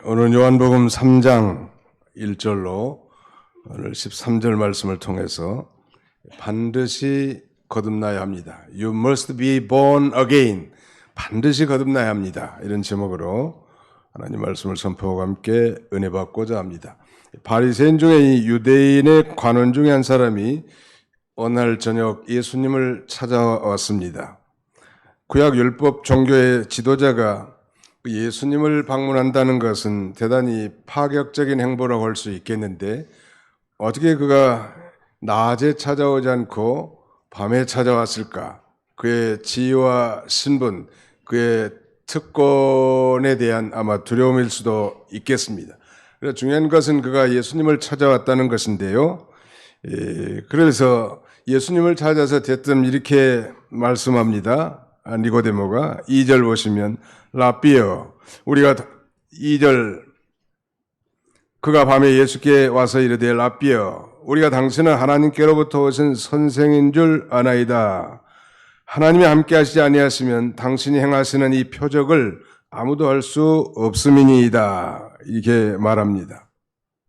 오늘 요한복음 3장 1절로 오늘 13절 말씀을 통해서 반드시 거듭나야 합니다. You must be born again. 반드시 거듭나야 합니다. 이런 제목으로 하나님 말씀을 선포하고 함께 은혜 받고자 합니다. 바리새인 중에 이 유대인의 관원 중에 한 사람이 어느 날 저녁 예수님을 찾아왔습니다. 구약 율법 종교의 지도자가 예수님을 방문한다는 것은 대단히 파격적인 행보라고 할 수 있겠는데 어떻게 그가 낮에 찾아오지 않고 밤에 찾아왔을까? 그의 지위와 신분, 그의 특권에 대한 아마 두려움일 수도 있겠습니다. 그래서 중요한 것은 그가 예수님을 찾아왔다는 것인데요. 그래서 예수님을 찾아서 대뜸 이렇게 말씀합니다. 니고데모가 2절 보시면 라비어, 우리가 2절 그가 밤에 예수께 와서 이르되 라비어, 우리가 당신은 하나님께로부터 오신 선생인 줄 아나이다. 하나님이 함께 하시지 아니하시면 당신이 행하시는 이 표적을 아무도 할 수 없음이니이다. 이렇게 말합니다.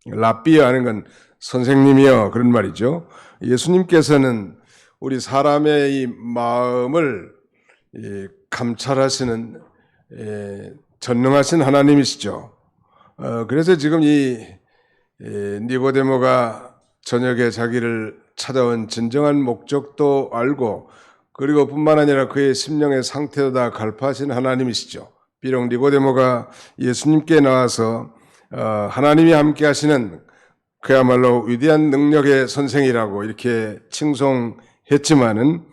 라비어 하는 건 선생님이여 그런 말이죠. 예수님께서는 우리 사람의 이 마음을 감찰하시는 전능하신 하나님이시죠. 그래서 지금 이 니고데모가 저녁에 자기를 찾아온 진정한 목적도 알고 그리고 뿐만 아니라 그의 심령의 상태도 다 갈파하신 하나님이시죠. 비록 니고데모가 예수님께 나와서 하나님이 함께 하시는 그야말로 위대한 능력의 선생이라고 이렇게 칭송했지만은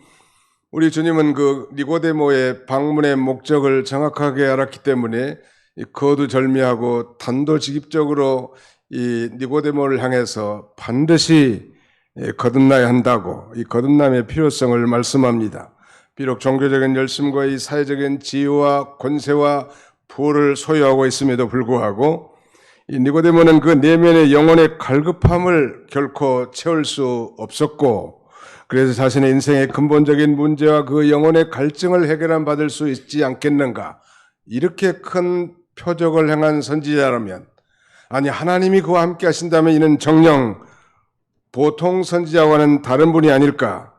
우리 주님은 그 니고데모의 방문의 목적을 정확하게 알았기 때문에 거두절미하고 단도직입적으로 이 니고데모를 향해서 반드시 거듭나야 한다고 이 거듭남의 필요성을 말씀합니다. 비록 종교적인 열심과 이 사회적인 지위와 권세와 부를 소유하고 있음에도 불구하고 이 니고데모는 그 내면의 영혼의 갈급함을 결코 채울 수 없었고 그래서 자신의 인생의 근본적인 문제와 그 영혼의 갈증을 해결한 받을 수 있지 않겠는가. 이렇게 큰 표적을 행한 선지자라면 아니 하나님이 그와 함께 하신다면 이는 정녕 보통 선지자와는 다른 분이 아닐까.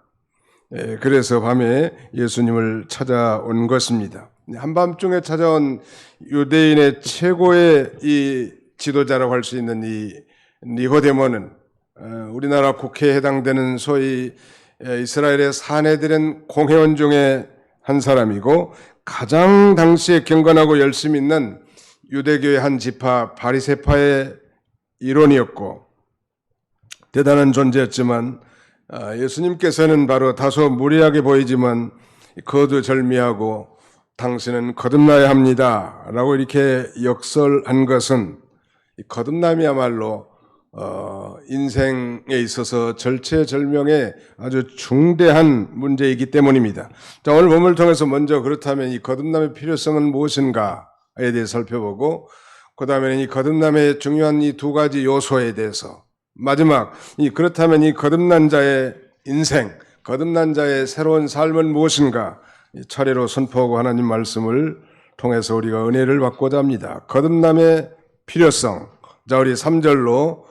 그래서 밤에 예수님을 찾아온 것입니다. 한밤중에 찾아온 유대인의 최고의 이 지도자라고 할 수 있는 이 니고데모는 우리나라 국회에 해당되는 소위 이스라엘의 사내들은 공회원 중에 한 사람이고 가장 당시에 경건하고 열심 있는 유대교의 한 지파 바리새파의 일원이었고 대단한 존재였지만 예수님께서는 바로 다소 무리하게 보이지만 거두절미하고 당신은 거듭나야 합니다 라고 이렇게 역설한 것은 거듭남이야말로 인생에 있어서 절체절명의 아주 중대한 문제이기 때문입니다. 자, 오늘 본문을 통해서 먼저 그렇다면 이 거듭남의 필요성은 무엇인가에 대해 살펴보고 그 다음에는 이 거듭남의 중요한 이 두 가지 요소에 대해서 마지막 그렇다면 이 거듭난 자의 인생, 거듭난 자의 새로운 삶은 무엇인가 차례로 선포하고 하나님 말씀을 통해서 우리가 은혜를 받고자 합니다. 거듭남의 필요성. 자, 우리 3절로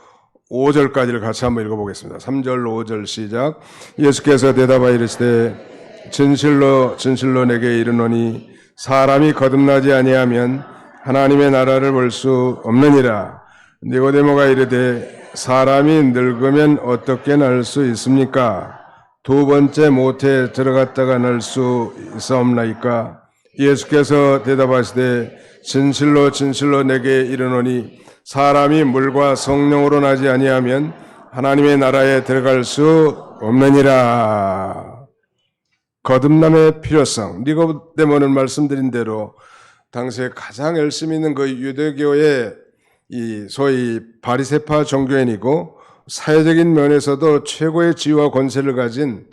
5절까지를 같이 한번 읽어보겠습니다. 3절로 5절 시작. 예수께서 대답하여 이르시되 진실로 진실로 내게 이르노니 사람이 거듭나지 아니하면 하나님의 나라를 볼 수 없느니라. 니고데모가 이르되 사람이 늙으면 어떻게 날 수 있습니까? 두 번째 모태에 들어갔다가 날 수 있사옵나이까? 예수께서 대답하시되 진실로 진실로 내게 이르노니 사람이 물과 성령으로 나지 아니하면 하나님의 나라에 들어갈 수 없느니라. 거듭남의 필요성. 니고데모는 말씀드린 대로 당시에 가장 열심히 있는 그 유대교의 이 소위 바리새파 종교인이고 사회적인 면에서도 최고의 지위와 권세를 가진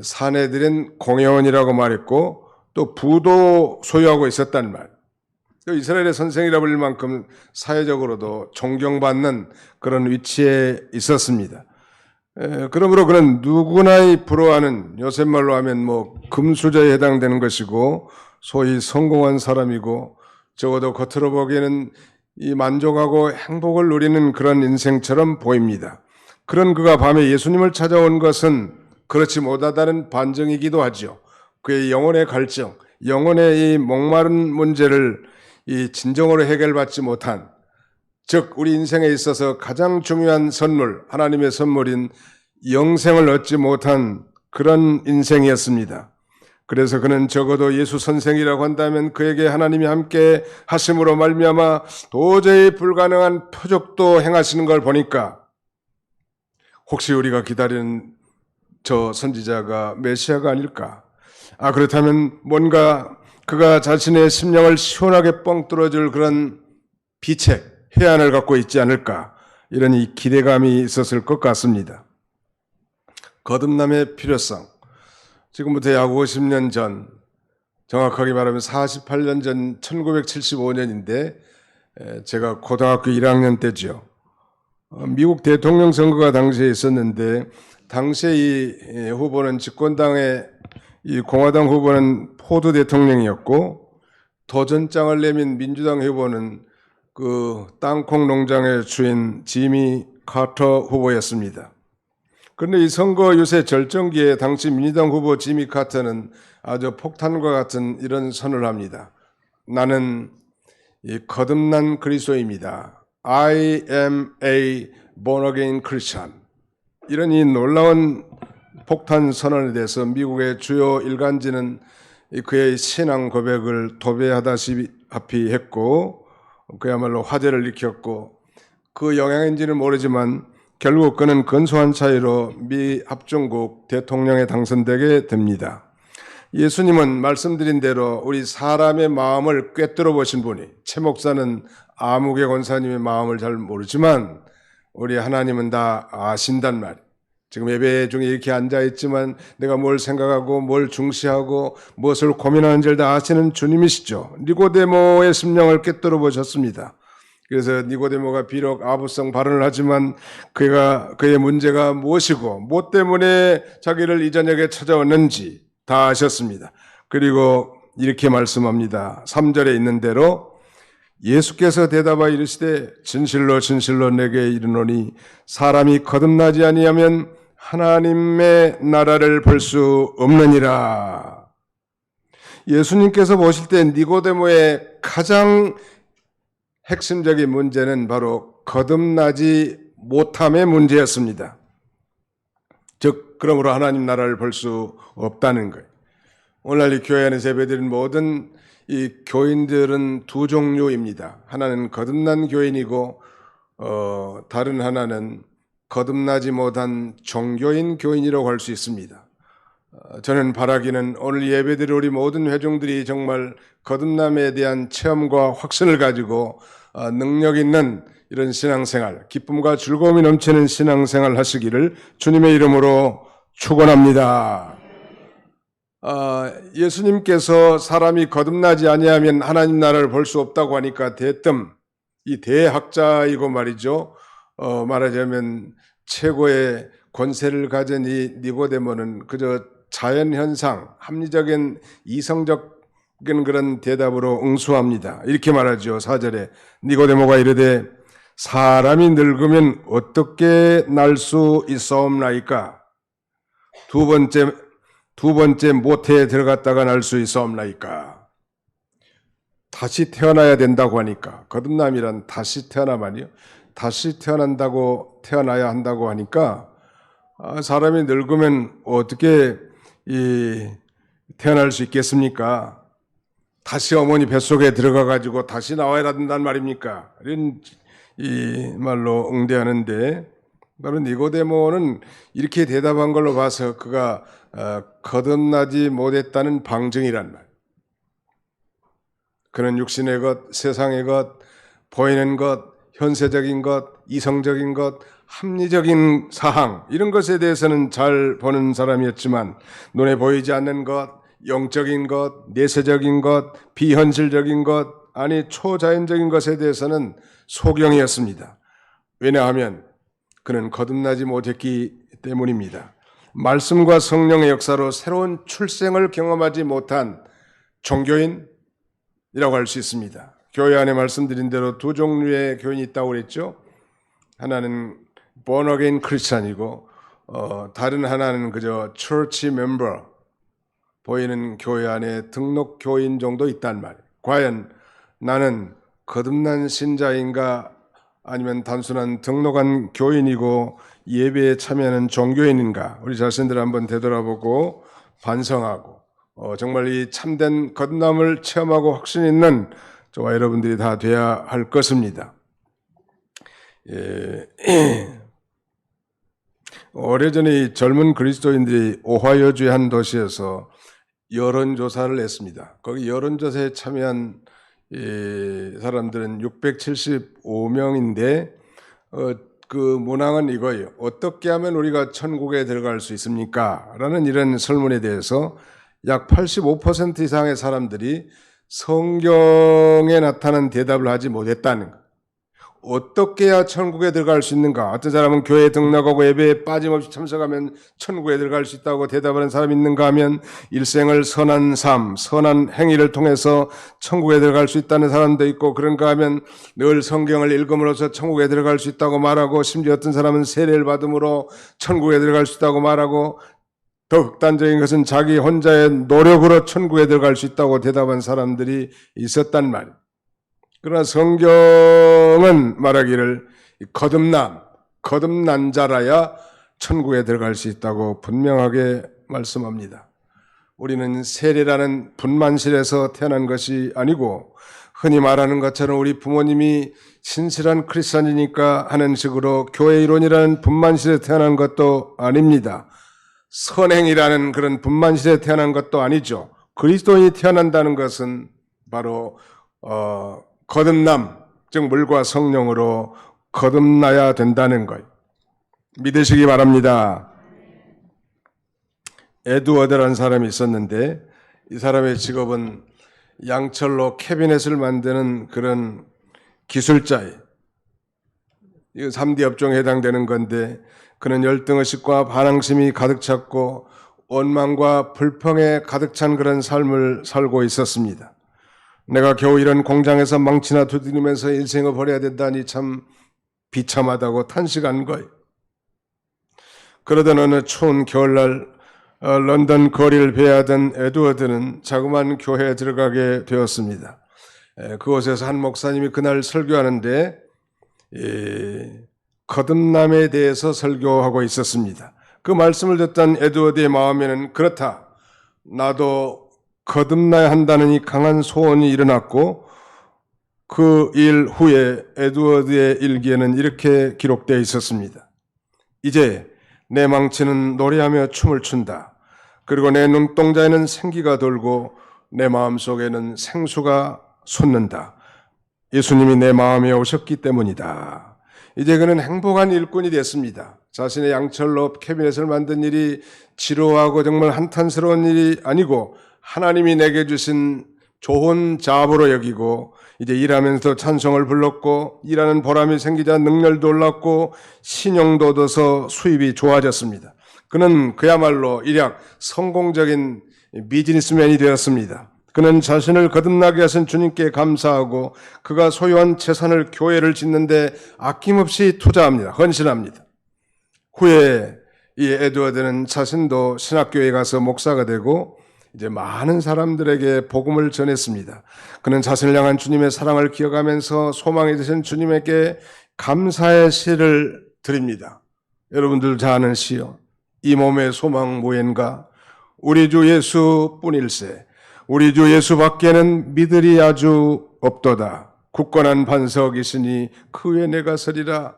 사내들은 공회원이라고 말했고 또 부도 소유하고 있었단 말. 이스라엘의 선생이라 불릴 만큼 사회적으로도 존경받는 그런 위치에 있었습니다. 그러므로 그는 누구나 부러워하는 요새 말로 하면 금수저에 해당되는 것이고 소위 성공한 사람이고 적어도 겉으로 보기에는 이 만족하고 행복을 누리는 그런 인생처럼 보입니다. 그런 그가 밤에 예수님을 찾아온 것은 그렇지 못하다는 반증이기도 하죠. 그의 영혼의 갈증, 영혼의 이 목마른 문제를 이 진정으로 해결받지 못한, 즉 우리 인생에 있어서 가장 중요한 선물, 하나님의 선물인 영생을 얻지 못한 그런 인생이었습니다. 그래서 그는 적어도 예수 선생이라고 한다면 그에게 하나님이 함께 하심으로 말미암아 도저히 불가능한 표적도 행하시는 걸 보니까 혹시 우리가 기다리는 저 선지자가 메시아가 아닐까? 그렇다면 뭔가 그가 자신의 심령을 시원하게 뻥 뚫어줄 그런 비책, 해안을 갖고 있지 않을까? 이런 이 기대감이 있었을 것 같습니다. 거듭남의 필요성. 지금부터 약 50년 전, 정확하게 말하면 48년 전 1975년인데 제가 고등학교 1학년 때죠. 미국 대통령 선거가 당시에 있었는데 당시에 이 후보는 집권당의 이 공화당 후보는 포드 대통령이었고 도전장을 내민 민주당 후보는 그 땅콩 농장의 주인 지미 카터 후보였습니다. 그런데 이 선거 유세 절정기에 당시 민주당 후보 지미 카터는 아주 폭탄과 같은 이런 선을 합니다. 나는 이 거듭난 그리스도입니다. I am a born again Christian. 이런 이 놀라운 폭탄 선언에 대해서 미국의 주요 일간지는 그의 신앙 고백을 도배하다시피 했고 그야말로 화제를 일으켰고 그 영향인지는 모르지만 결국 그는 근소한 차이로 미 합중국 대통령에 당선되게 됩니다. 예수님은 말씀드린 대로 우리 사람의 마음을 꿰뚫어 보신 분이, 최 목사는 아무개 권사님의 마음을 잘 모르지만 우리 하나님은 다 아신단 말이에요. 지금 예배 중에 이렇게 앉아있지만 내가 뭘 생각하고 뭘 중시하고 무엇을 고민하는지를 다 아시는 주님이시죠. 니고데모의 심령을 꿰뚫어 보셨습니다. 그래서 니고데모가 비록 아부성 발언을 하지만 그의 문제가 무엇이고 무엇 때문에 자기를 이 저녁에 찾아왔는지 다 아셨습니다. 그리고 이렇게 말씀합니다. 3절에 있는 대로 예수께서 대답하여 이르시되 진실로 진실로 내게 이르노니 사람이 거듭나지 아니하면 하나님의 나라를 볼 수 없느니라. 예수님께서 보실 때 니고데모의 가장 핵심적인 문제는 바로 거듭나지 못함의 문제였습니다. 즉 그러므로 하나님 나라를 볼 수 없다는 거예요. 오늘날 이 교회 안에서 예배드린 모든 이 교인들은 두 종류입니다. 하나는 거듭난 교인이고 다른 하나는 거듭나지 못한 종교인 교인이라고 할 수 있습니다. 저는 바라기는 오늘 예배드릴 우리 모든 회중들이 정말 거듭남에 대한 체험과 확신을 가지고 능력 있는 이런 신앙생활, 기쁨과 즐거움이 넘치는 신앙생활 하시기를 주님의 이름으로 축원합니다. 예수님께서 사람이 거듭나지 아니하면 하나님 나라를 볼 수 없다고 하니까 대뜸 이 대학자이고 말이죠. 말하자면 최고의 권세를 가진 이 니고데모는 그저 자연현상, 합리적인 이성적인 그런 대답으로 응수합니다. 이렇게 말하죠. 4절에 니고데모가 이르되 사람이 늙으면 어떻게 날 수 있사옵나이까? 두 번째 모태에 들어갔다가 날 수 있사옵나이까? 다시 태어나야 된다고 하니까 거듭남이란 다시 태어나만이요. 다시 태어나야 한다고 하니까 사람이 늙으면 어떻게 태어날 수 있겠습니까? 다시 어머니 뱃속에 들어가 가지고 다시 나와야 된단 말입니까? 이런 이 말로 응대하는데 바로 니고데모는 이렇게 대답한 걸로 봐서 그가 거듭나지 못했다는 방증이란 말. 그는 육신의 것, 세상의 것, 보이는 것, 현세적인 것, 이성적인 것, 합리적인 사항 이런 것에 대해서는 잘 보는 사람이었지만 눈에 보이지 않는 것, 영적인 것, 내세적인 것, 비현실적인 것, 아니 초자연적인 것에 대해서는 소경이었습니다. 왜냐하면 그는 거듭나지 못했기 때문입니다. 말씀과 성령의 역사로 새로운 출생을 경험하지 못한 종교인이라고 할 수 있습니다. 교회 안에 말씀드린 대로 두 종류의 교인이 있다고 그랬죠. 하나는 born again 크리스찬이고 다른 하나는 그저 church member, 보이는 교회 안에 등록 교인 정도 있단 말이에요. 과연 나는 거듭난 신자인가 아니면 단순한 등록한 교인이고 예배에 참여하는 종교인인가, 우리 자신들 한번 되돌아보고 반성하고 정말 이 참된 거듭남을 체험하고 확신 있는 저와 여러분들이 다 돼야 할 것입니다. 오래전에 이 젊은 그리스도인들이 오하이오주의 한 도시에서 여론조사를 했습니다. 거기 여론조사에 참여한 사람들은 675명인데 그 문항은 이거예요. 어떻게 하면 우리가 천국에 들어갈 수 있습니까? 라는 이런 설문에 대해서 약 85% 이상의 사람들이 성경에 나타난 대답을 하지 못했다는 것. 어떻게 해야 천국에 들어갈 수 있는가? 어떤 사람은 교회에 등록하고 예배에 빠짐없이 참석하면 천국에 들어갈 수 있다고 대답하는 사람이 있는가 하면 일생을 선한 삶, 선한 행위를 통해서 천국에 들어갈 수 있다는 사람도 있고, 그런가 하면 늘 성경을 읽음으로써 천국에 들어갈 수 있다고 말하고, 심지어 어떤 사람은 세례를 받음으로 천국에 들어갈 수 있다고 말하고, 더 극단적인 것은 자기 혼자의 노력으로 천국에 들어갈 수 있다고 대답한 사람들이 있었단 말이에요. 그러나 성경은 말하기를 거듭난 자라야 천국에 들어갈 수 있다고 분명하게 말씀합니다. 우리는 세례라는 분만실에서 태어난 것이 아니고, 흔히 말하는 것처럼 우리 부모님이 신실한 크리스찬이니까 하는 식으로 교회 이론이라는 분만실에 태어난 것도 아닙니다. 선행이라는 그런 분만실에 태어난 것도 아니죠. 그리스도인이 태어난다는 것은 바로 거듭남, 즉 물과 성령으로 거듭나야 된다는 것 믿으시기 바랍니다. 에드워드라는 사람이 있었는데, 이 사람의 직업은 양철로 캐비넷을 만드는 그런 기술자예요. 이거 3D 업종에 해당되는 건데, 그는 열등의식과 반항심이 가득 찼고 원망과 불평에 가득 찬 그런 삶을 살고 있었습니다. 내가 겨우 이런 공장에서 망치나 두드리면서 인생을 버려야 된다니 참 비참하다고 탄식한 거예요. 그러던 어느 추운 겨울날 런던 거리를 배회하던 에드워드는 자그마한 교회에 들어가게 되었습니다. 그곳에서 한 목사님이 그날 설교하는데 거듭남에 대해서 설교하고 있었습니다. 그 말씀을 듣던 에드워드의 마음에는 그렇다, 나도 거듭나야 한다는 이 강한 소원이 일어났고, 그 일 후에 에드워드의 일기에는 이렇게 기록되어 있었습니다. 이제 내 망치는 노래하며 춤을 춘다. 그리고 내 눈동자에는 생기가 돌고 내 마음속에는 생수가 솟는다. 예수님이 내 마음에 오셨기 때문이다. 이제 그는 행복한 일꾼이 됐습니다. 자신의 양철로 캐비넷을 만든 일이 지루하고 정말 한탄스러운 일이 아니고 하나님이 내게 주신 좋은 자업으로 여기고, 이제 일하면서 찬송을 불렀고, 일하는 보람이 생기자 능률도 올랐고 신용도 얻어서 수입이 좋아졌습니다. 그는 그야말로 일약 성공적인 비즈니스맨이 되었습니다. 그는 자신을 거듭나게 하신 주님께 감사하고 그가 소유한 재산을 교회를 짓는데 아낌없이 투자합니다. 헌신합니다. 후에 이 에드워드는 자신도 신학교에 가서 목사가 되고 이제 많은 사람들에게 복음을 전했습니다. 그는 자신을 향한 주님의 사랑을 기억하면서 소망이 되신 주님에게 감사의 시를 드립니다. 여러분들 잘 아는 시요. 이 몸의 소망 무엔가, 우리 주 예수 뿐일세. 우리 주 예수 밖에는 믿으리 아주 없도다. 굳건한 반석이시니 그 위에 내가 서리라.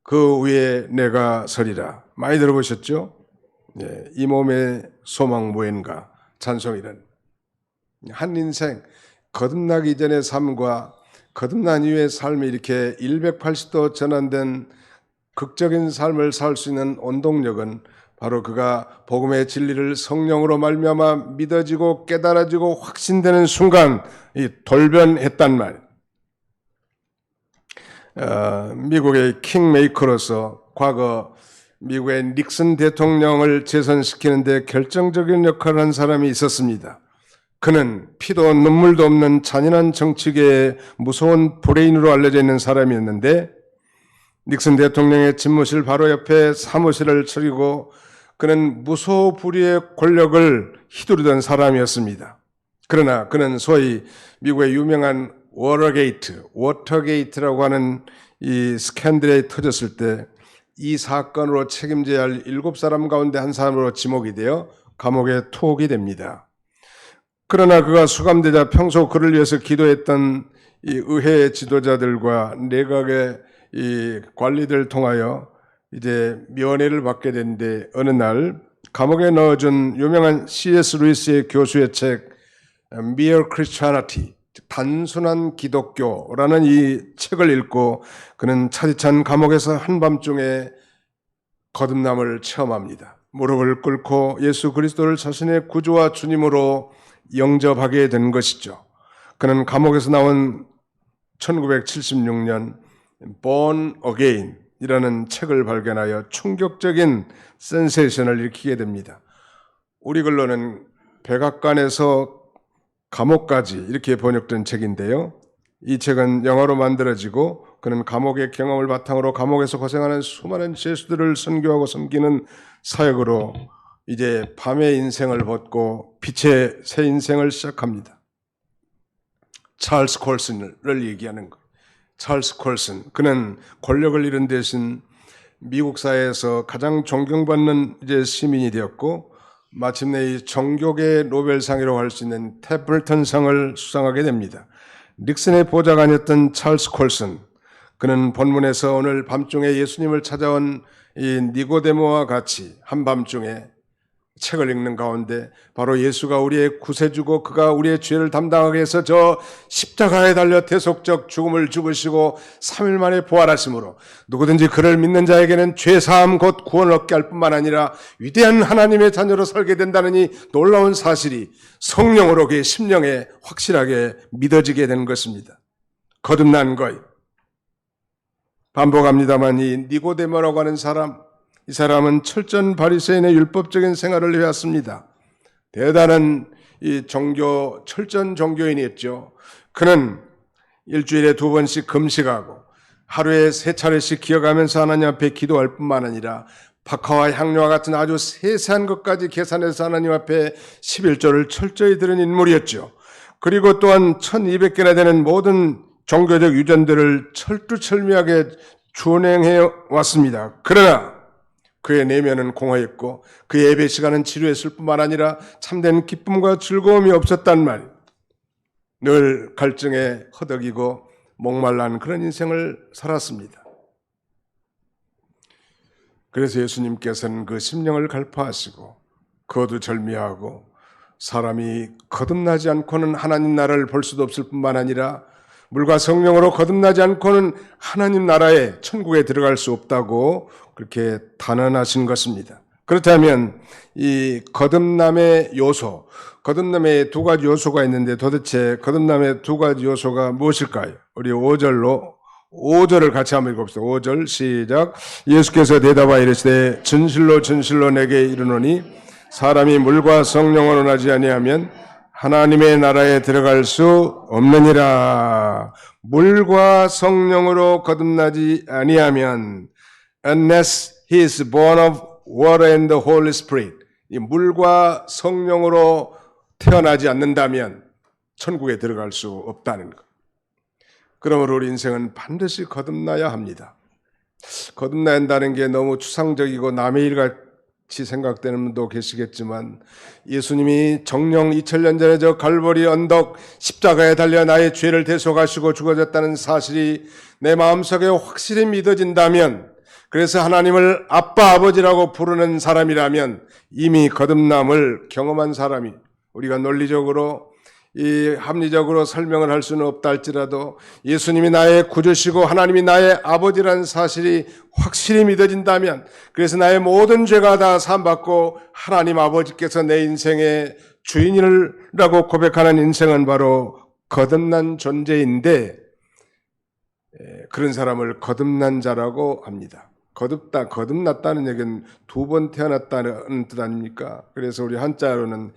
그 위에 내가 서리라. 많이 들어보셨죠? 네, 이 몸의 소망 무엔가 찬송이란 한 인생, 거듭나기 이전의 삶과 거듭난 이후의 삶이 이렇게 180도 전환된 극적인 삶을 살 수 있는 원동력은 바로 그가 복음의 진리를 성령으로 말미암아 믿어지고 깨달아지고 확신되는 순간 이 돌변했단 말. 미국의 킹메이커로서 과거 미국의 닉슨 대통령을 재선시키는데 결정적인 역할을 한 사람이 있었습니다. 그는 피도 눈물도 없는 잔인한 정치계의 무서운 브레인으로 알려져 있는 사람이었는데 닉슨 대통령의 집무실 바로 옆에 사무실을 차리고 그는 무소불위의 권력을 휘두르던 사람이었습니다. 그러나 그는 소위 미국의 유명한 워터게이트라고 하는 이 스캔들이 터졌을 때 이 사건으로 책임져야 할 7사람 가운데 한 사람으로 지목이 되어 감옥에 투옥이 됩니다. 그러나 그가 수감되자 평소 그를 위해서 기도했던 이 의회 지도자들과 내각의 이 관리들 통하여 이제 면회를 받게 됐는데 어느 날 감옥에 넣어준 유명한 C.S. 루이스의 교수의 책 Mere Christianity, 단순한 기독교라는 이 책을 읽고 그는 차디찬 감옥에서 한밤중에 거듭남을 체험합니다. 무릎을 꿇고 예수 그리스도를 자신의 구주와 주님으로 영접하게 된 것이죠. 그는 감옥에서 나온 1976년 Born Again 이라는 책을 발견하여 충격적인 센세이션을 일으키게 됩니다. 우리 글로는 백악관에서 감옥까지 이렇게 번역된 책인데요. 이 책은 영어로 만들어지고 그는 감옥의 경험을 바탕으로 감옥에서 고생하는 수많은 죄수들을 선교하고 섬기는 사역으로 이제 밤의 인생을 벗고 빛의 새 인생을 시작합니다. 찰스 콜슨을 얘기하는 거예요. 찰스 콜슨, 그는 권력을 잃은 대신 미국 사회에서 가장 존경받는 이제 시민이 되었고 마침내 이 종교계 노벨상이라고 할 수 있는 태플턴상을 수상하게 됩니다. 닉슨의 보좌관이었던 찰스 콜슨, 그는 본문에서 오늘 밤중에 예수님을 찾아온 이 니고데모와 같이 한밤중에 책을 읽는 가운데 바로 예수가 우리의 구세주고 그가 우리의 죄를 담당하게 해서 저 십자가에 달려 대속적 죽음을 죽으시고 3일 만에 부활하심으로 누구든지 그를 믿는 자에게는 죄사함 곧 구원을 얻게 할 뿐만 아니라 위대한 하나님의 자녀로 살게 된다는 이 놀라운 사실이 성령으로 그의 심령에 확실하게 믿어지게 된 것입니다. 거듭난 것. 반복합니다만 이 니고데모라고 하는 사람, 이 사람은 철저한 바리새인의 율법적인 생활을 해왔습니다. 대단한 이 철저한 종교인이었죠. 그는 일주일에 2번씩 금식하고 하루에 3차례씩 기억하면서 하나님 앞에 기도할 뿐만 아니라 박하와 향료와 같은 아주 세세한 것까지 계산해서 하나님 앞에 11조를 철저히 들은 인물이었죠. 그리고 또한 1200개나 되는 모든 종교적 유전들을 철두철미하게 준행해 왔습니다. 그러나 그의 내면은 공허했고 그의 예배 시간은 지루했을 뿐만 아니라 참된 기쁨과 즐거움이 없었단 말이에요. 늘 갈증에 허덕이고 목말란 그런 인생을 살았습니다. 그래서 예수님께서는 그 심령을 갈파하시고 거두절미하고 사람이 거듭나지 않고는 하나님 나라를 볼 수도 없을 뿐만 아니라 물과 성령으로 거듭나지 않고는 하나님 나라에 천국에 들어갈 수 없다고 그렇게 단언하신 것입니다. 그렇다면 이 거듭남의 요소, 거듭남의 2가지 요소가 있는데 도대체 거듭남의 2가지 요소가 무엇일까요? 우리 5절을 같이 한번 읽읍시다. 5절 시작. 예수께서 대답하여 이르시되 진실로 진실로 내게 이르노니 사람이 물과 성령으로 나지 아니하면 하나님의 나라에 들어갈 수 없느니라. 물과 성령으로 거듭나지 아니하면 unless he is born of water and the Holy Spirit, 이 물과 성령으로 태어나지 않는다면 천국에 들어갈 수 없다는 것. 그러므로 우리 인생은 반드시 거듭나야 합니다. 거듭나야 한다는 게 너무 추상적이고 남의 일 같이 생각되는 분도 계시겠지만 예수님이 정령 2000년 전에 저 갈보리 언덕 십자가에 달려 나의 죄를 대속하시고 죽어졌다는 사실이 내 마음속에 확실히 믿어진다면, 그래서 하나님을 아빠 아버지라고 부르는 사람이라면 이미 거듭남을 경험한 사람이, 우리가 논리적으로 합리적으로 설명을 할 수는 없다 할지라도 예수님이 나의 구주시고 하나님이 나의 아버지라는 사실이 확실히 믿어진다면, 그래서 나의 모든 죄가 다 사함받고 하나님 아버지께서 내 인생의 주인이라고 고백하는 인생은 바로 거듭난 존재인데, 그런 사람을 거듭난 자라고 합니다. 거듭났다는 얘기는 2번 태어났다는 뜻 아닙니까? 그래서 우리 한자로는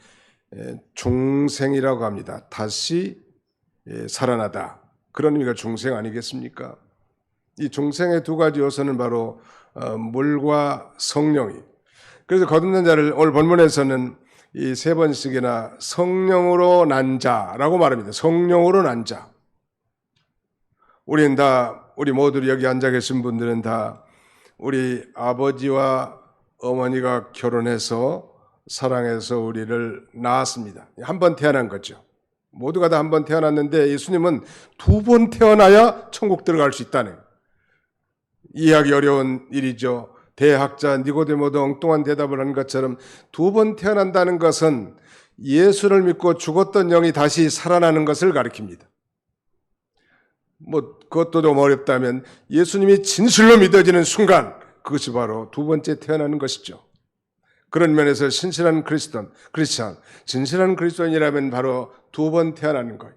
중생이라고 합니다. 다시 살아나다. 그런 의미가 중생 아니겠습니까? 이 중생의 두 가지 요소는 바로 물과 성령이. 그래서 거듭난 자를 오늘 본문에서는 이 세 번씩이나 성령으로 난 자라고 말합니다. 성령으로 난 자. 우리 모두 여기 앉아 계신 분들은 다 우리 아버지와 어머니가 결혼해서 사랑해서 우리를 낳았습니다. 한 번 태어난 거죠. 모두가 다 한 번 태어났는데 예수님은 두 번 태어나야 천국 들어갈 수 있다는, 이해하기 어려운 일이죠. 대학자 니고데모도 엉뚱한 대답을 한 것처럼 두 번 태어난다는 것은 예수를 믿고 죽었던 영이 다시 살아나는 것을 가리킵니다. 그것도 좀 어렵다면 예수님이 진실로 믿어지는 순간, 그것이 바로 두 번째 태어나는 것이죠. 그런 면에서 신실한 크리스찬, 진실한 그리스도인이라면 바로 두 번 태어나는 거예요.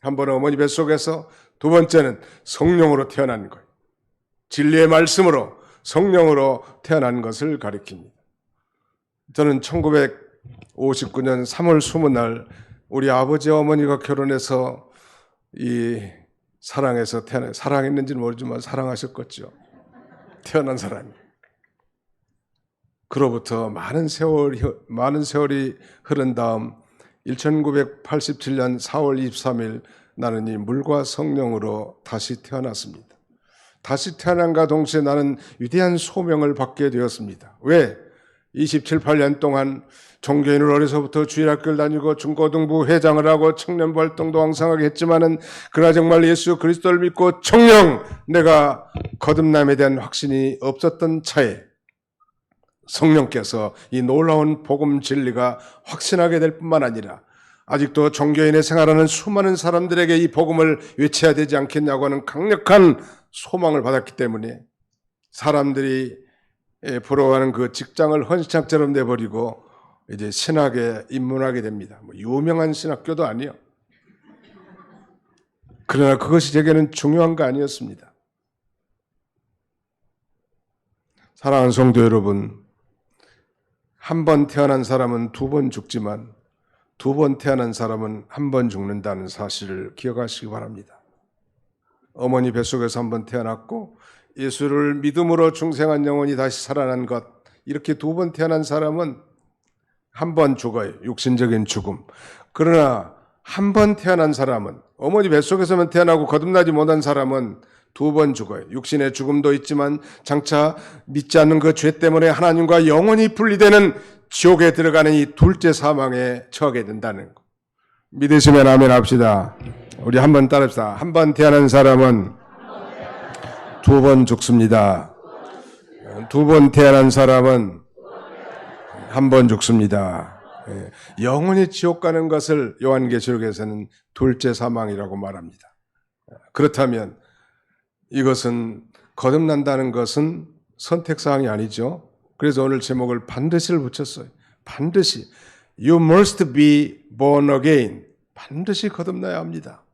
한 번은 어머니 뱃속에서, 두 번째는 성령으로 태어나는 거예요. 진리의 말씀으로, 성령으로 태어난 것을 가리킵니다. 저는 1959년 3월 20날 우리 아버지와 어머니가 결혼해서 사랑했는지는 모르지만 사랑하셨겠죠. 태어난 사람이. 그로부터 많은 세월이 흐른 다음 1987년 4월 23일 나는 이 물과 성령으로 다시 태어났습니다. 다시 태어난과 동시에 나는 위대한 소명을 받게 되었습니다. 왜? 27, 8년 동안 종교인으로 어려서부터 주일학교를 다니고 중고등부 회장을 하고 청년부 활동도 왕성하게 했지만은, 그러나 정말 예수 그리스도를 믿고 정녕 내가 거듭남에 대한 확신이 없었던 차에 성령께서 이 놀라운 복음 진리가 확신하게 될 뿐만 아니라 아직도 종교인의 생활하는 수많은 사람들에게 이 복음을 외쳐야 되지 않겠냐고 하는 강력한 소망을 받았기 때문에 사람들이 부러워하는 그 직장을 헌신학처럼 내버리고 이제 신학에 입문하게 됩니다. 유명한 신학교도 아니요. 그러나 그것이 제게는 중요한 거 아니었습니다. 사랑하는 성도 여러분, 한 번 태어난 사람은 두 번 죽지만 두 번 태어난 사람은 한 번 죽는다는 사실을 기억하시기 바랍니다. 어머니 뱃속에서 한 번 태어났고 예수를 믿음으로 중생한 영혼이 다시 살아난 것, 이렇게 두 번 태어난 사람은 한 번 죽어요. 육신적인 죽음. 그러나 한 번 태어난 사람은, 어머니 뱃속에서만 태어나고 거듭나지 못한 사람은 두 번 죽어요. 육신의 죽음도 있지만 장차 믿지 않는 그 죄 때문에 하나님과 영원히 분리되는 지옥에 들어가는 이 둘째 사망에 처하게 된다는 거. 믿으시면 아멘 합시다. 우리 한번 따라합시다. 한 번 태어난 사람은 두 번 죽습니다. 두 번 태어난 사람은 한 번 죽습니다. 영원히 지옥 가는 것을 요한계시록에서는 둘째 사망이라고 말합니다. 그렇다면 이것은, 거듭난다는 것은 선택사항이 아니죠. 그래서 오늘 제목을 반드시를 붙였어요. 반드시. You must be born again. 반드시 거듭나야 합니다.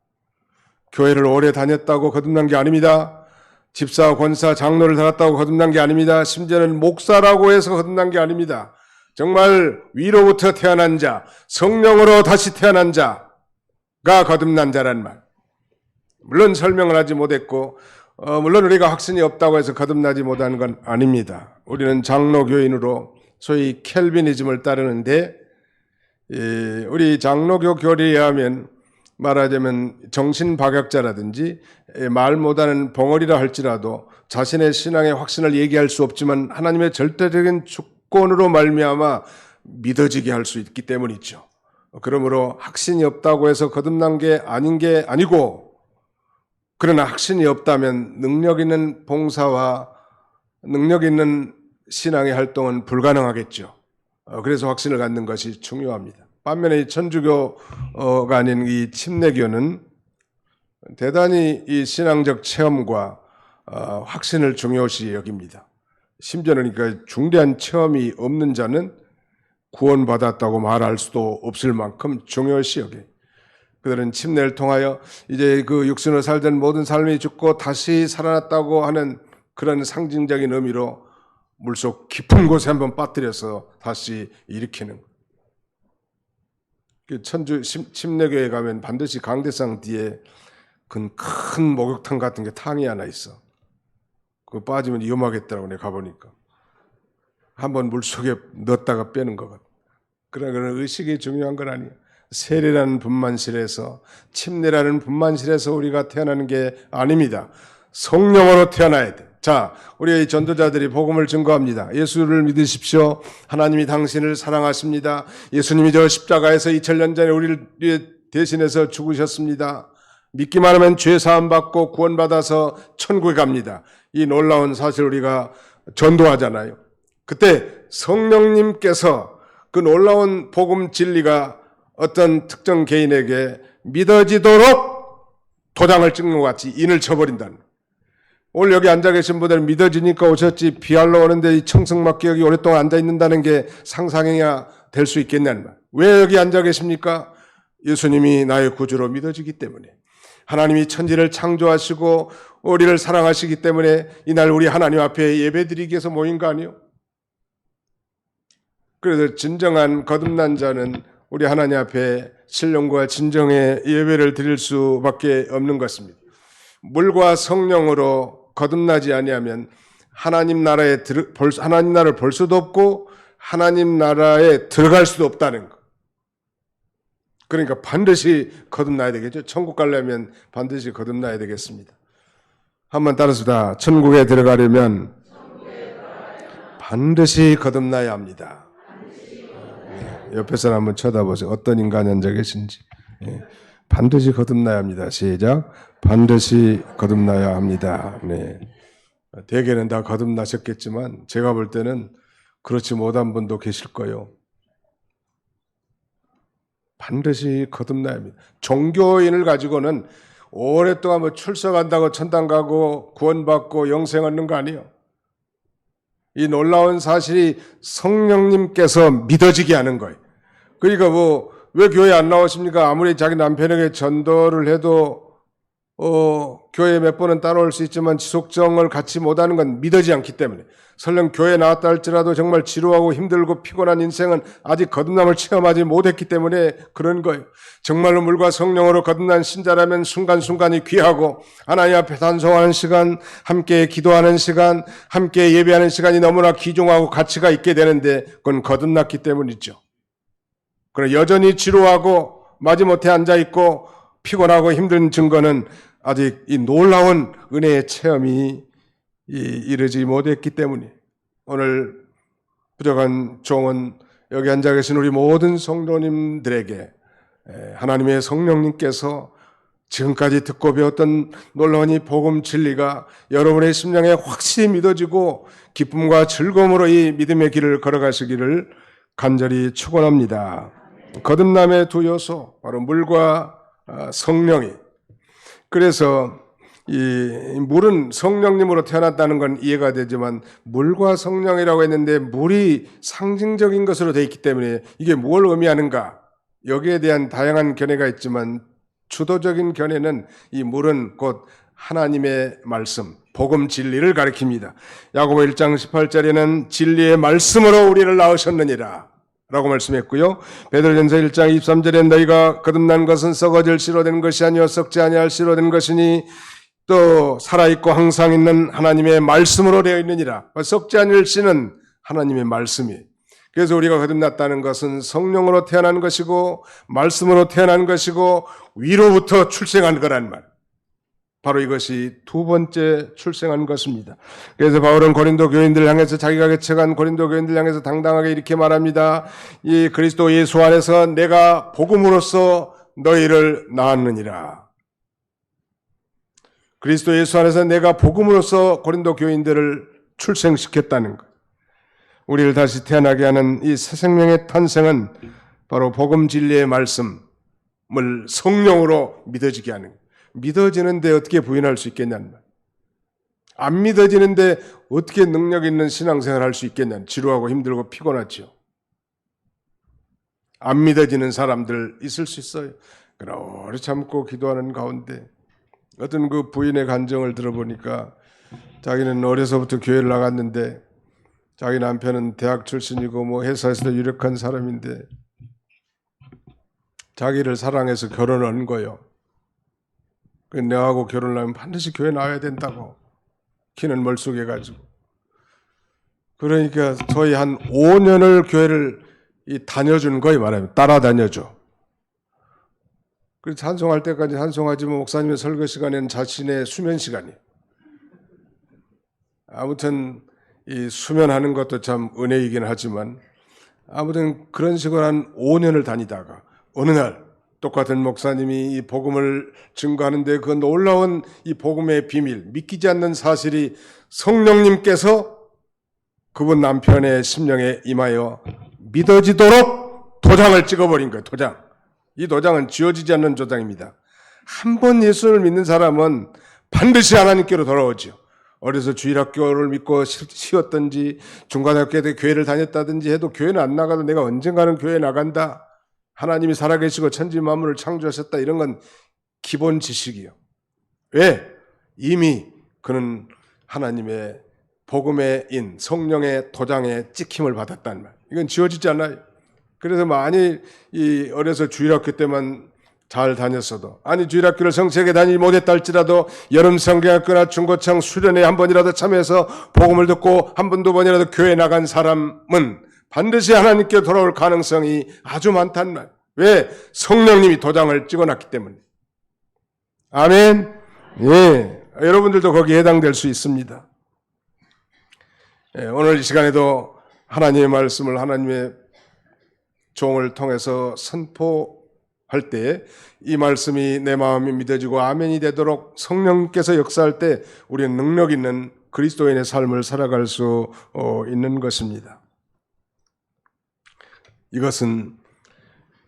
교회를 오래 다녔다고 거듭난 게 아닙니다. 집사, 권사, 장로를 다녔다고 거듭난 게 아닙니다. 심지어는 목사라고 해서 거듭난 게 아닙니다. 정말 위로부터 태어난 자, 성령으로 다시 태어난 자가 거듭난 자란 말. 물론 설명을 하지 못했고, 물론 우리가 확신이 없다고 해서 거듭나지 못한 건 아닙니다. 우리는 장로교인으로 소위 켈비니즘을 따르는데, 우리 장로교 교리에 의하면 말하자면 정신박약자라든지 말 못하는 벙어리라 할지라도 자신의 신앙의 확신을 얘기할 수 없지만 하나님의 절대적인 주권으로 말미암아 믿어지게 할 수 있기 때문이죠. 그러므로 확신이 없다고 해서 거듭난 게 아닌 게 아니고, 그러나 확신이 없다면 능력 있는 봉사와 능력 있는 신앙의 활동은 불가능하겠죠. 그래서 확신을 갖는 것이 중요합니다. 반면에 이 천주교가 아닌 이 침례교는 대단히 이 신앙적 체험과 확신을 중요시 여깁니다. 심지어는 그러니까 중대한 체험이 없는 자는 구원받았다고 말할 수도 없을 만큼 중요시 여겨요. 그들은 침례를 통하여 이제 그 육신으로 살던 모든 삶이 죽고 다시 살아났다고 하는 그런 상징적인 의미로 물속 깊은 곳에 한번 빠뜨려서 다시 일으키는. 그 천주 침례교회 가면 반드시 강대상 뒤에 큰 목욕탕 같은 게 탕이 하나 있어. 그거 빠지면 위험하겠더라고 내가 가보니까. 한번 물속에 넣었다가 빼는 것 같아. 그런 의식이 중요한 건 아니에요. 세례라는 분만실에서, 침례라는 분만실에서 우리가 태어나는 게 아닙니다. 성령으로 태어나야 돼. 자, 우리 전도자들이 복음을 증거합니다. 예수를 믿으십시오. 하나님이 당신을 사랑하십니다. 예수님이 저 십자가에서 2000년 전에 우리를 대신해서 죽으셨습니다. 믿기만 하면 죄 사함 받고 구원받아서 천국에 갑니다. 이 놀라운 사실 우리가 전도하잖아요. 그때 성령님께서 그 놀라운 복음 진리가 어떤 특정 개인에게 믿어지도록 도장을 찍는 것 같이 인을 쳐버린다는. 오늘 여기 앉아 계신 분들은 믿어지니까 오셨지 비할로 오는데 이 청승맞게 여기 오랫동안 앉아 있는다는 게 상상해야 될 수 있겠냐는 말. 왜 여기 앉아 계십니까? 예수님이 나의 구주로 믿어지기 때문에. 하나님이 천지를 창조하시고 우리를 사랑하시기 때문에 이날 우리 하나님 앞에 예배드리기 위해서 모인 거 아니에요? 그래서 진정한 거듭난 자는 우리 하나님 앞에 신령과 진정의 예배를 드릴 수밖에 없는 것입니다. 물과 성령으로 거듭나지 아니하면 하나님 나라를 볼 수도 없고 하나님 나라에 들어갈 수도 없다는 것. 그러니까 반드시 거듭나야 되겠죠. 천국 가려면 반드시 거듭나야 되겠습니다. 한번 따라서 천국에 들어가려면 반드시 거듭나야 합니다. 옆에 사람 한번 쳐다보세요. 어떤 인간이 앉아 계신지. 반드시 거듭나야 합니다. 시작. 반드시 거듭나야 합니다. 네. 대개는 다 거듭나셨겠지만 제가 볼 때는 그렇지 못한 분도 계실 거예요. 반드시 거듭나야 합니다. 종교인을 가지고는 오랫동안 뭐 출석한다고 천당 가고 구원받고 영생 얻는 거 아니에요. 이 놀라운 사실이 성령님께서 믿어지게 하는 거예요. 그러니까 왜 교회 안 나오십니까? 아무리 자기 남편에게 전도를 해도 교회 몇 번은 따라올 수 있지만 지속정을 갖지 못하는 건 믿어지지 않기 때문에. 설령 교회 나왔다 할지라도 정말 지루하고 힘들고 피곤한 인생은 아직 거듭남을 체험하지 못했기 때문에 그런 거예요. 정말로 물과 성령으로 거듭난 신자라면 순간순간이 귀하고 하나님 앞에 단송하는 시간, 함께 기도하는 시간, 함께 예배하는 시간이 너무나 귀중하고 가치가 있게 되는데 그건 거듭났기 때문이죠. 그러나 여전히 지루하고 마지못해 앉아있고 피곤하고 힘든 증거는 아직 이 놀라운 은혜의 체험이 이르지 못했기 때문에 오늘 부족한 종은 여기 앉아 계신 우리 모든 성도님들에게 하나님의 성령님께서 지금까지 듣고 배웠던 놀라운 이 복음 진리가 여러분의 심령에 확실히 믿어지고 기쁨과 즐거움으로 이 믿음의 길을 걸어가시기를 간절히 축원합니다. 거듭남의 두 요소 바로 물과 성령이. 그래서 이 물은 성령님으로 태어났다는 건 이해가 되지만 물과 성령이라고 했는데 물이 상징적인 것으로 되어 있기 때문에 이게 뭘 의미하는가? 여기에 대한 다양한 견해가 있지만 주도적인 견해는 이 물은 곧 하나님의 말씀, 복음 진리를 가리킵니다. 야고보 1장 18절에는 진리의 말씀으로 우리를 낳으셨느니라 라고 말씀했고요. 베드로전서 1장 23절에 너희가 거듭난 것은 썩어질 씨로 된 것이 아니요 썩지 아니할 씨로 된 것이니 또 살아있고 항상 있는 하나님의 말씀으로 되어 있느니라. 썩지 않을 씨는 하나님의 말씀이에요. 그래서 우리가 거듭났다는 것은 성령으로 태어난 것이고 말씀으로 태어난 것이고 위로부터 출생한 거란 말. 바로 이것이 두 번째 출생한 것입니다. 그래서 바울은 고린도 교인들을 향해서 자기가 개척한 고린도 교인들을 향해서 당당하게 이렇게 말합니다. 이 그리스도 예수 안에서 내가 복음으로써 너희를 낳았느니라. 그리스도 예수 안에서 내가 복음으로써 고린도 교인들을 출생시켰다는 것. 우리를 다시 태어나게 하는 이 새 생명의 탄생은 바로 복음 진리의 말씀을 성령으로 믿어지게 하는 것. 믿어지는데 어떻게 부인할 수 있겠냐는 말. 안 믿어지는데 어떻게 능력 있는 신앙생활 할 수 있겠냐는. 지루하고 힘들고 피곤하죠. 안 믿어지는 사람들 있을 수 있어요. 그러나 오래 참고 기도하는 가운데 어떤 그 부인의 간증을 들어보니까 자기는 어려서부터 교회를 나갔는데 자기 남편은 대학 출신이고 뭐 회사에서도 유력한 사람인데 자기를 사랑해서 결혼한 거요. 내하고 결혼을 하면 반드시 교회 나와야 된다고 키는 멀쑥해가지고. 그러니까 저희 한 5년을 교회를 다녀준 거예요. 말하면 따라다녀줘. 그래서 찬송할 때까지 찬송하지만 목사님의 설교 시간에는 자신의 수면 시간이에요. 아무튼 이 수면하는 것도 참 은혜이긴 하지만 아무튼 그런 식으로 한 5년을 다니다가 어느 날 똑같은 목사님이 이 복음을 증거하는데 그 놀라운 이 복음의 비밀, 믿기지 않는 사실이 성령님께서 그분 남편의 심령에 임하여 믿어지도록 도장을 찍어버린 거예요. 도장. 이 도장은 지워지지 않는 도장입니다. 한 번 예수를 믿는 사람은 반드시 하나님께로 돌아오죠. 어려서 주일학교를 믿고 쉬었든지 중간학교 때 교회를 다녔다든지 해도 교회는 안 나가도 내가 언젠가는 교회에 나간다. 하나님이 살아계시고 천지 만물을 창조하셨다. 이런 건 기본 지식이요. 왜? 이미 그는 하나님의 복음의 인, 성령의 도장에 찍힘을 받았다는 말. 이건 지워지지 않아요. 그래서 많이 어려서 주일학교 때만 잘 다녔어도, 아니 주일학교를 성실하게 다니지 못했다 할지라도 여름 성경학교나 중고창 수련회에 한 번이라도 참여해서 복음을 듣고 한 번, 두 번이라도 교회에 나간 사람은 반드시 하나님께 돌아올 가능성이 아주 많다는 말. 왜? 성령님이 도장을 찍어놨기 때문에. 아멘. 예, 여러분들도 거기에 해당될 수 있습니다. 예, 오늘 이 시간에도 하나님의 말씀을 하나님의 종을 통해서 선포할 때 이 말씀이 내 마음이 믿어지고 아멘이 되도록 성령께서 역사할 때 우리는 능력 있는 그리스도인의 삶을 살아갈 수 있는 것입니다. 이것은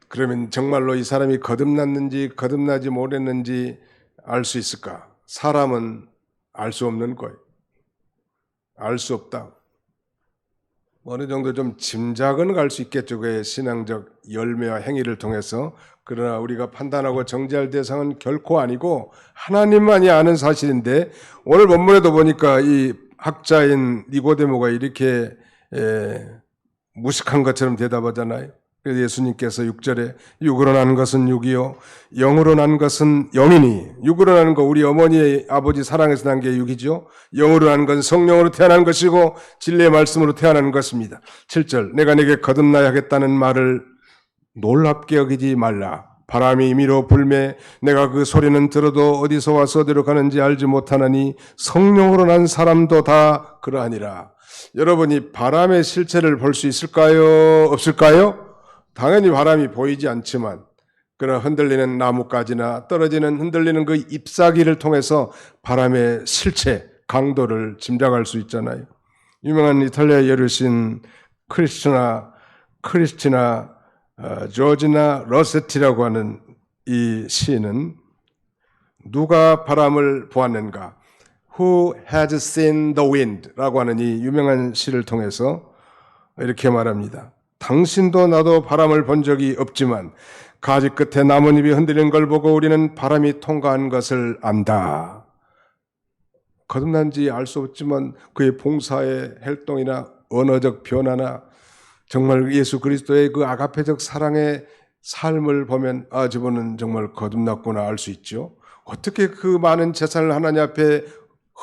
그러면 정말로 이 사람이 거듭났는지 거듭나지 못했는지 알 수 있을까? 사람은 알 수 없는 거예요. 알 수 없다. 어느 정도 좀 짐작은 갈 수 있겠죠. 그의 신앙적 열매와 행위를 통해서. 그러나 우리가 판단하고 정죄할 대상은 결코 아니고 하나님만이 아는 사실인데, 오늘 본문에도 보니까 이 학자인 니고데모가 이렇게 무식한 것처럼 대답하잖아요. 그래서 예수님께서 6절에 육으로 난 것은 육이요 영으로 난 것은 영이니, 육으로 난 거 우리 어머니 아버지 사랑해서 난 게 육이죠. 영으로 난 건 성령으로 태어난 것이고 진리의 말씀으로 태어난 것입니다. 7절 내가 네게 거듭나야 하겠다는 말을 놀랍게 여기지 말라. 바람이 임의로 불매 내가 그 소리는 들어도 어디서 와서 어디로 가는지 알지 못하나니 성령으로 난 사람도 다 그러하니라. 여러분이 바람의 실체를 볼 수 있을까요? 없을까요? 당연히 바람이 보이지 않지만 그런 흔들리는 나뭇가지나 떨어지는 흔들리는 그 잎사귀를 통해서 바람의 실체, 강도를 짐작할 수 있잖아요. 유명한 이탈리아 여류신 크리스티나 조지나 러세티라고 하는 이 시인은 누가 바람을 보았는가? Who has seen the wind? 라고 하는 이 유명한 시를 통해서 이렇게 말합니다. 당신도 나도 바람을 본 적이 없지만 가지 끝에 나뭇잎이 흔들리는 걸 보고 우리는 바람이 통과한 것을 안다. 거듭난지 알 수 없지만 그의 봉사의 활동이나 언어적 변화나 정말 예수 그리스도의 그 아가페적 사랑의 삶을 보면 아, 저분은 정말 거듭났구나 알 수 있죠. 어떻게 그 많은 재산을 하나님 앞에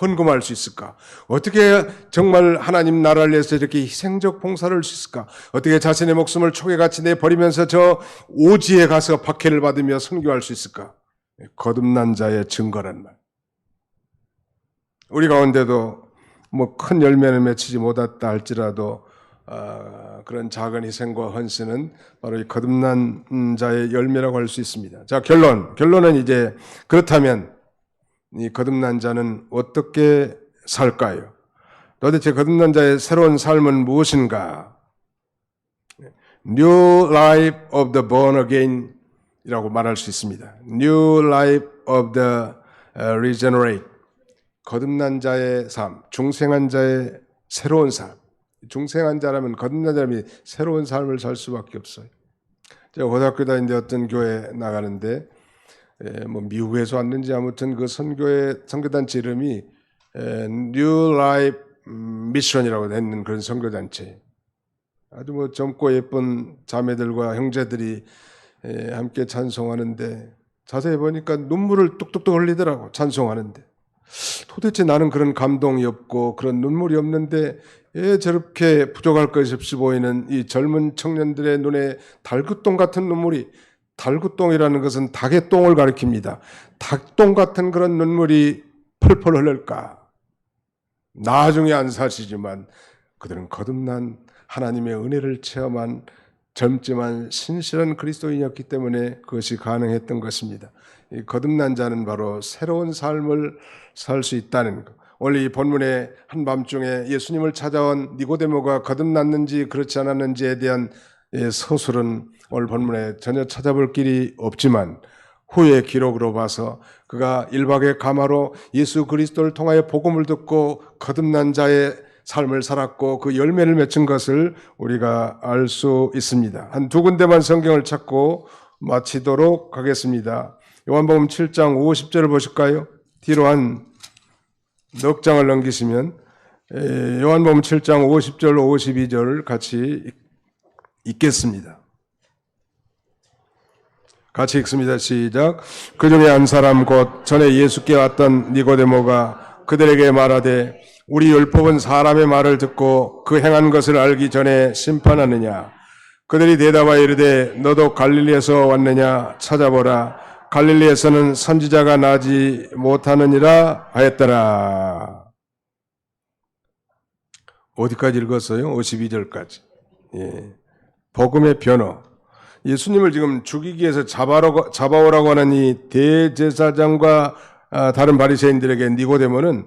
헌금할 수 있을까? 어떻게 정말 하나님 나라를 위해서 이렇게 희생적 봉사를 할 수 있을까? 어떻게 자신의 목숨을 촉에같이 내버리면서 저 오지에 가서 박해를 받으며 선교할 수 있을까? 거듭난 자의 증거란 말. 우리 가운데도 뭐 큰 열매는 맺히지 못했다 할지라도 그런 작은 희생과 헌신은 바로 이 거듭난 자의 열매라고 할 수 있습니다. 자, 결론은 이제 그렇다면 이 거듭난 자는 어떻게 살까요? 도대체 거듭난 자의 새로운 삶은 무엇인가? New life of the born again 이라고 말할 수 있습니다. New life of the regenerate. 거듭난 자의 삶, 중생한 자의 새로운 삶. 중생한 자라면 거듭난 사람이 새로운 삶을 살 수밖에 없어요. 제가 고등학교 다니는데 어떤 교회 나가는데 뭐 미국에서 왔는지 아무튼 그 선교단체 이름이 New Life Mission이라고 했는 그런 선교단체. 아주 뭐 젊고 예쁜 자매들과 형제들이 함께 찬송하는데 자세히 보니까 눈물을 뚝뚝뚝 흘리더라고. 찬송하는데 도대체 나는 그런 감동이 없고 그런 눈물이 없는데 왜 저렇게 부족할 것이 없이 보이는 이 젊은 청년들의 눈에 달구똥 같은 눈물이, 달구똥이라는 것은 닭의 똥을 가리킵니다. 닭똥 같은 그런 눈물이 펄펄 흘릴까? 나중에 안 사시지만 그들은 거듭난 하나님의 은혜를 체험한 젊지만 신실한 그리스도인이었기 때문에 그것이 가능했던 것입니다. 이 거듭난 자는 바로 새로운 삶을 살 수 있다는 것. 원래 이 본문의 한밤중에 예수님을 찾아온 니고데모가 거듭났는지 그렇지 않았는지에 대한 서술은 오늘 본문에 전혀 찾아볼 길이 없지만 후의 기록으로 봐서 그가 1박의 가마로 예수 그리스도를 통하여 복음을 듣고 거듭난 자의 삶을 살았고 그 열매를 맺은 것을 우리가 알 수 있습니다. 한 두 군데만 성경을 찾고 마치도록 하겠습니다. 요한복음 7장 50절을 보실까요? 뒤로 한 넉 장을 넘기시면 요한복음 7장 50절 52절을 같이 읽겠습니다. 같이 읽습니다. 시작. 그 중에 한 사람 곧 전에 예수께 왔던 니고데모가 그들에게 말하되 우리 율법은 사람의 말을 듣고 그 행한 것을 알기 전에 심판하느냐? 그들이 대답하여 이르되 너도 갈릴리에서 왔느냐? 찾아보라. 갈릴리에서는 선지자가 나지 못하느니라 하였더라. 어디까지 읽었어요? 52절까지. 복음의 변호. 예수님을 지금 죽이기 위해서 잡아오라고 하는 이 대제사장과 다른 바리새인들에게 니고데모는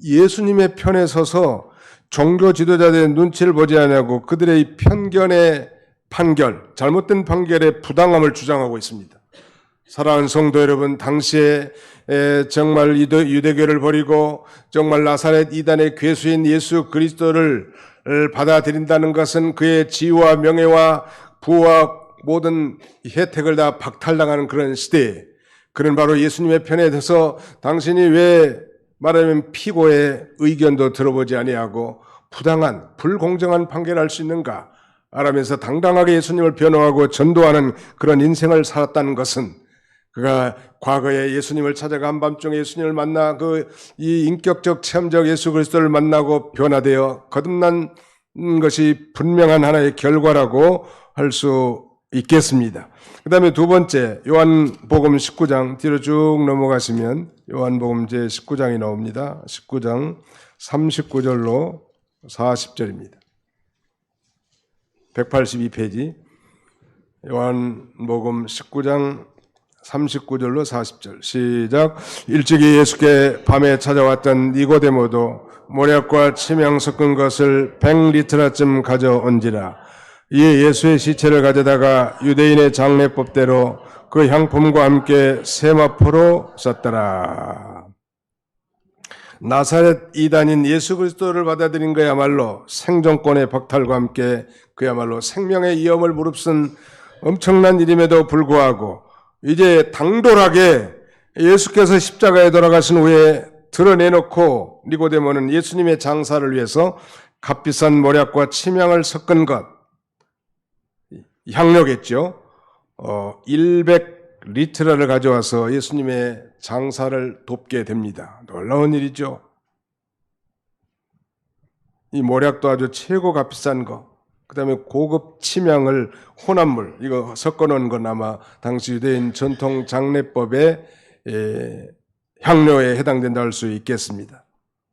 예수님의 편에 서서 종교 지도자들의 눈치를 보지 않냐고 그들의 편견의 판결, 잘못된 판결의 부당함을 주장하고 있습니다. 사랑하는 성도 여러분, 당시에 정말 유대교를 버리고 정말 나사렛 이단의 괴수인 예수 그리스도를 받아들인다는 것은 그의 지위와 명예와 부와 모든 혜택을 다 박탈당하는 그런 시대에 그는 바로 예수님의 편에 서서 당신이 왜 말하면 피고의 의견도 들어보지 아니하고 부당한 불공정한 판결을 할 수 있는가 알아면서 당당하게 예수님을 변호하고 전도하는 그런 인생을 살았다는 것은 그가 과거에 예수님을 찾아가 한밤중에 예수님을 만나 이 인격적 체험적 예수 그리스도를 만나고 변화되어 거듭난 것이 분명한 하나의 결과라고 할 수 있겠습니다. 그 다음에 두 번째 요한복음 19장 뒤로 쭉 넘어가시면 요한복음 제 19장이 나옵니다. 19장 39절로 40절입니다. 182페이지 요한복음 19장 39절로 40절 시작. 일찍이 예수께 밤에 찾아왔던 니고데모도 모략과 침향 섞은 것을 100리터라쯤 가져온지라. 이에 예수의 시체를 가져다가 유대인의 장례법대로 그 향품과 함께 세마포로 썼더라. 나사렛 이단인 예수 그리스도를 받아들인 그야말로 생존권의 박탈과 함께 그야말로 생명의 위험을 무릅쓴 엄청난 일임에도 불구하고 이제 당돌하게 예수께서 십자가에 돌아가신 후에 드러내놓고 니고데모는 예수님의 장사를 위해서 값비싼 모략과 침향을 섞은 것, 향료겠죠. 100리트라를 가져와서 예수님의 장사를 돕게 됩니다. 놀라운 일이죠. 이 모략도 아주 최고 값비싼 거, 그 다음에 고급 침향을 혼합물, 이거 섞어놓은 건 아마 당시 유대인 전통 장례법의 향료에 해당된다 할 수 있겠습니다.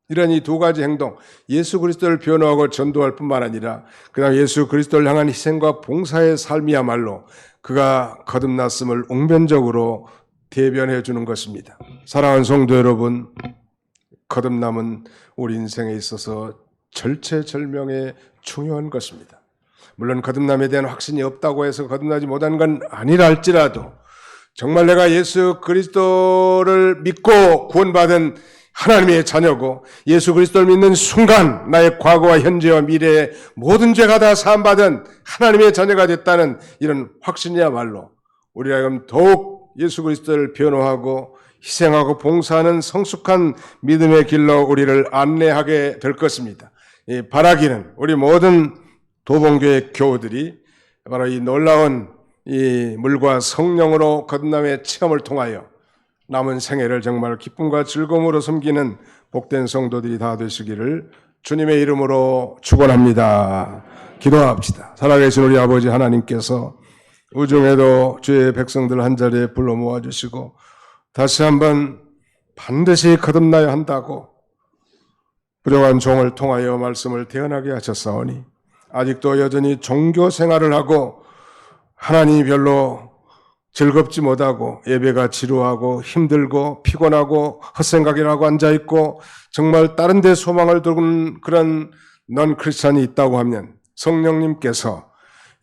이런 이 두 가지 행동, 예수 그리스도를 변호하고 전도할 뿐만 아니라 그 다음 예수 그리스도를 향한 희생과 봉사의 삶이야말로 그가 거듭났음을 웅변적으로 대변해 주는 것입니다. 사랑하는 성도 여러분, 거듭남은 우리 인생에 있어서 절체절명의 중요한 것입니다. 물론 거듭남에 대한 확신이 없다고 해서 거듭나지 못한 건 아니라 할지라도 정말 내가 예수 그리스도를 믿고 구원받은 하나님의 자녀고 예수 그리스도를 믿는 순간 나의 과거와 현재와 미래의 모든 죄가 다 사함받은 하나님의 자녀가 됐다는 이런 확신이야말로 우리가 더욱 예수 그리스도를 변호하고 희생하고 봉사하는 성숙한 믿음의 길로 우리를 안내하게 될 것입니다. 바라기는 우리 모든 도봉교회 교우들이 바로 이 놀라운 이 물과 성령으로 거듭남의 체험을 통하여 남은 생애를 정말 기쁨과 즐거움으로 섬기는 복된 성도들이 다 되시기를 주님의 이름으로 축원합니다. 기도합시다. 살아계신 우리 아버지 하나님께서 우중에도 주의 백성들 한자리에 불러 모아주시고 다시 한번 반드시 거듭나야 한다고 부정한 종을 통하여 말씀을 태어나게 하셨사오니 아직도 여전히 종교 생활을 하고 하나님이 별로 즐겁지 못하고 예배가 지루하고 힘들고 피곤하고 헛생각이라고 앉아있고 정말 다른 데 소망을 두는 그런 넌 크리스찬이 있다고 하면 성령님께서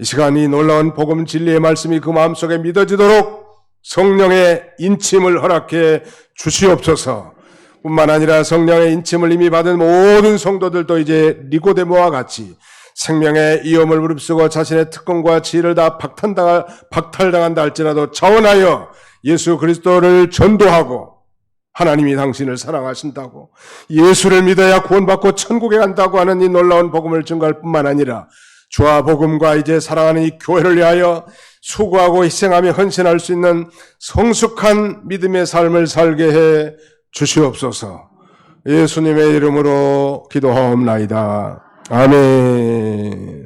이 시간 이 놀라운 복음 진리의 말씀이 그 마음속에 믿어지도록 성령의 인침을 허락해 주시옵소서. 뿐만 아니라 성령의 인침을 이미 받은 모든 성도들도 이제 니고데모와 같이 생명의 위험을 무릅쓰고 자신의 특권과 지혜를 다 박탈당한다 할지라도 자원하여 예수 그리스도를 전도하고 하나님이 당신을 사랑하신다고 예수를 믿어야 구원받고 천국에 간다고 하는 이 놀라운 복음을 증거할 뿐만 아니라 주와 복음과 이제 사랑하는 이 교회를 위하여 수고하고 희생하며 헌신할 수 있는 성숙한 믿음의 삶을 살게 해 주시옵소서. 예수님의 이름으로 기도하옵나이다. 아멘.